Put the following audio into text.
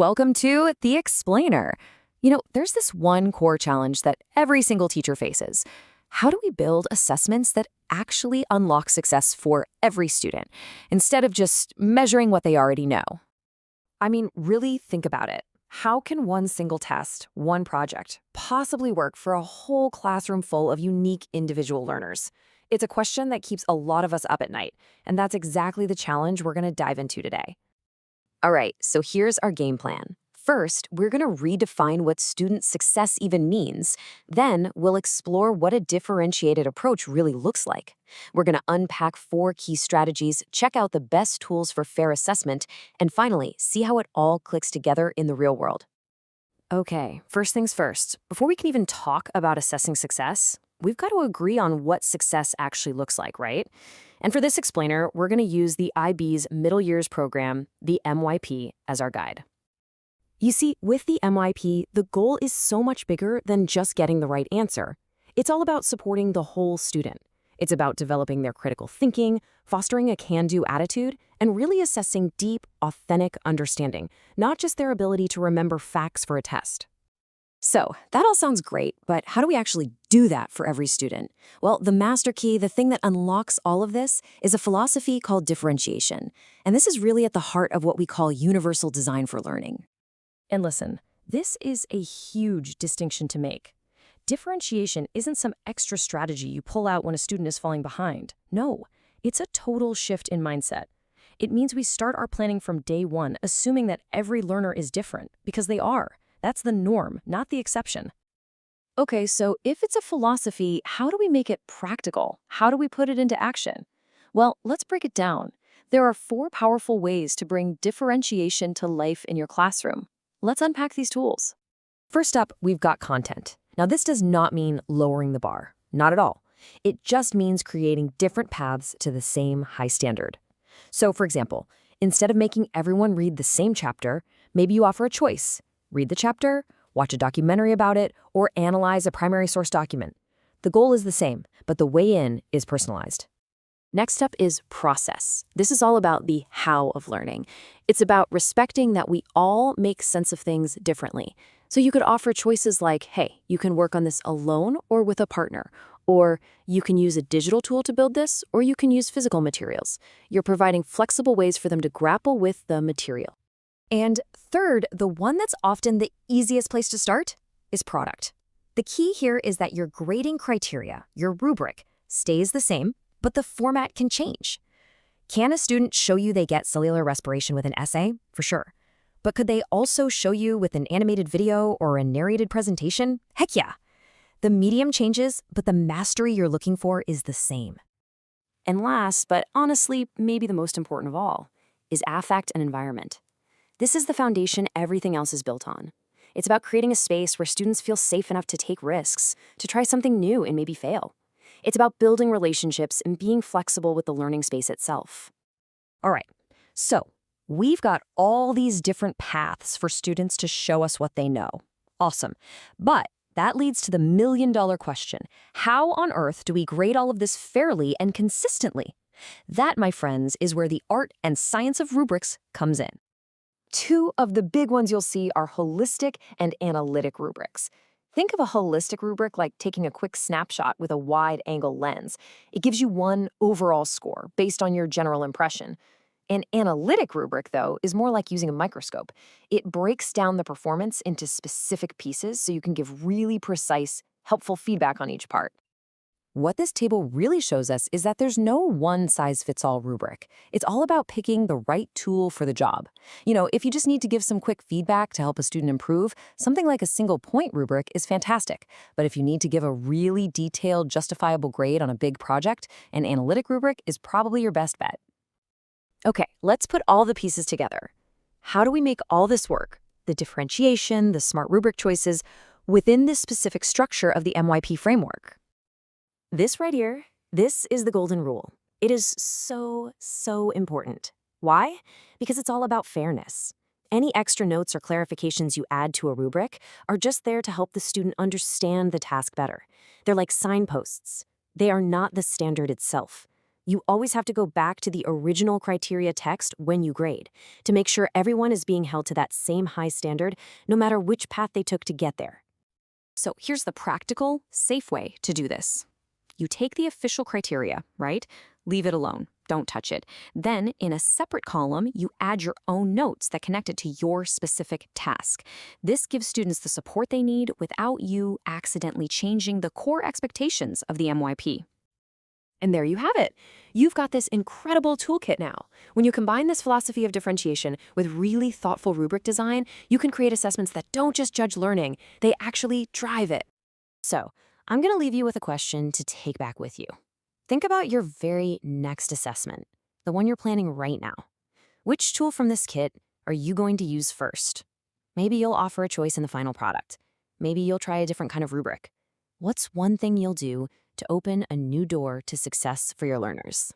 Welcome to The Explainer. There's this one core challenge that every single teacher faces. How do we build assessments that actually unlock success for every student, instead of just measuring what they already know? I mean, really think about it. How can one single test, one project, possibly work for a whole classroom full of unique individual learners? It's a question that keeps a lot of us up at night, and that's exactly the challenge we're going to dive into today. All right, so here's our game plan. First, we're going to redefine what student success even means. Then, we'll explore what a differentiated approach really looks like. We're going to unpack 4 key strategies, check out the best tools for fair assessment, and finally, see how it all clicks together in the real world. Okay, first things first. Before we can even talk about assessing success, we've got to agree on what success actually looks like, right? And for this explainer, we're going to use the IB's Middle Years program, the MYP, as our guide. You see, with the MYP, the goal is so much bigger than just getting the right answer. It's all about supporting the whole student. It's about developing their critical thinking, fostering a can-do attitude, and really assessing deep, authentic understanding, not just their ability to remember facts for a test. So, that all sounds great, but how do we actually do that for every student? Well, the master key, the thing that unlocks all of this, is a philosophy called differentiation. And this is really at the heart of what we call universal design for learning. And listen, this is a huge distinction to make. Differentiation isn't some extra strategy you pull out when a student is falling behind. No, it's a total shift in mindset. It means we start our planning from day one, assuming that every learner is different, because they are. That's the norm, not the exception. Okay, so if it's a philosophy, how do we make it practical? How do we put it into action? Well, let's break it down. There are 4 powerful ways to bring differentiation to life in your classroom. Let's unpack these tools. First up, we've got content. Now, this does not mean lowering the bar. Not at all. It just means creating different paths to the same high standard. So, for example, instead of making everyone read the same chapter, maybe you offer a choice. Read the chapter, watch a documentary about it, or analyze a primary source document. The goal is the same, but the way in is personalized. Next up is process. This is all about the how of learning. It's about respecting that we all make sense of things differently. So you could offer choices like, hey, you can work on this alone or with a partner, or you can use a digital tool to build this, or you can use physical materials. You're providing flexible ways for them to grapple with the material. And third, the one that's often the easiest place to start is product. The key here is that your grading criteria, your rubric, stays the same, but the format can change. Can a student show you they get cellular respiration with an essay? For sure. But could they also show you with an animated video or a narrated presentation? Heck yeah. The medium changes, but the mastery you're looking for is the same. And last, but honestly, maybe the most important of all, is affect and environment. This is the foundation everything else is built on. It's about creating a space where students feel safe enough to take risks, to try something new and maybe fail. It's about building relationships and being flexible with the learning space itself. All right, so we've got all these different paths for students to show us what they know. Awesome. But that leads to the million-dollar question. How on earth do we grade all of this fairly and consistently? That, my friends, is where the art and science of rubrics comes in. 2 of the big ones you'll see are holistic and analytic rubrics. Think of a holistic rubric like taking a quick snapshot with a wide-angle lens. It gives you one overall score based on your general impression. An analytic rubric, though, is more like using a microscope. It breaks down the performance into specific pieces so you can give really precise, helpful feedback on each part. What this table really shows us is that there's no one-size-fits-all rubric. It's all about picking the right tool for the job. If you just need to give some quick feedback to help a student improve, something like a single-point rubric is fantastic. But if you need to give a really detailed, justifiable grade on a big project, an analytic rubric is probably your best bet. Okay, let's put all the pieces together. How do we make all this work? The differentiation, the smart rubric choices, within this specific structure of the MYP framework. This right here, this is the golden rule. It is so, so important. Why? Because it's all about fairness. Any extra notes or clarifications you add to a rubric are just there to help the student understand the task better. They're like signposts. They are not the standard itself. You always have to go back to the original criteria text when you grade to make sure everyone is being held to that same high standard, no matter which path they took to get there. So here's the practical, safe way to do this. You take the official criteria, right? Leave it alone. Don't touch it. Then, in a separate column, you add your own notes that connect it to your specific task. This gives students the support they need without you accidentally changing the core expectations of the MYP. And there you have it. You've got this incredible toolkit now. When you combine this philosophy of differentiation with really thoughtful rubric design, you can create assessments that don't just judge learning, they actually drive it. So, I'm going to leave you with a question to take back with you. Think about your very next assessment, the one you're planning right now. Which tool from this kit are you going to use first? Maybe you'll offer a choice in the final product. Maybe you'll try a different kind of rubric. What's one thing you'll do to open a new door to success for your learners?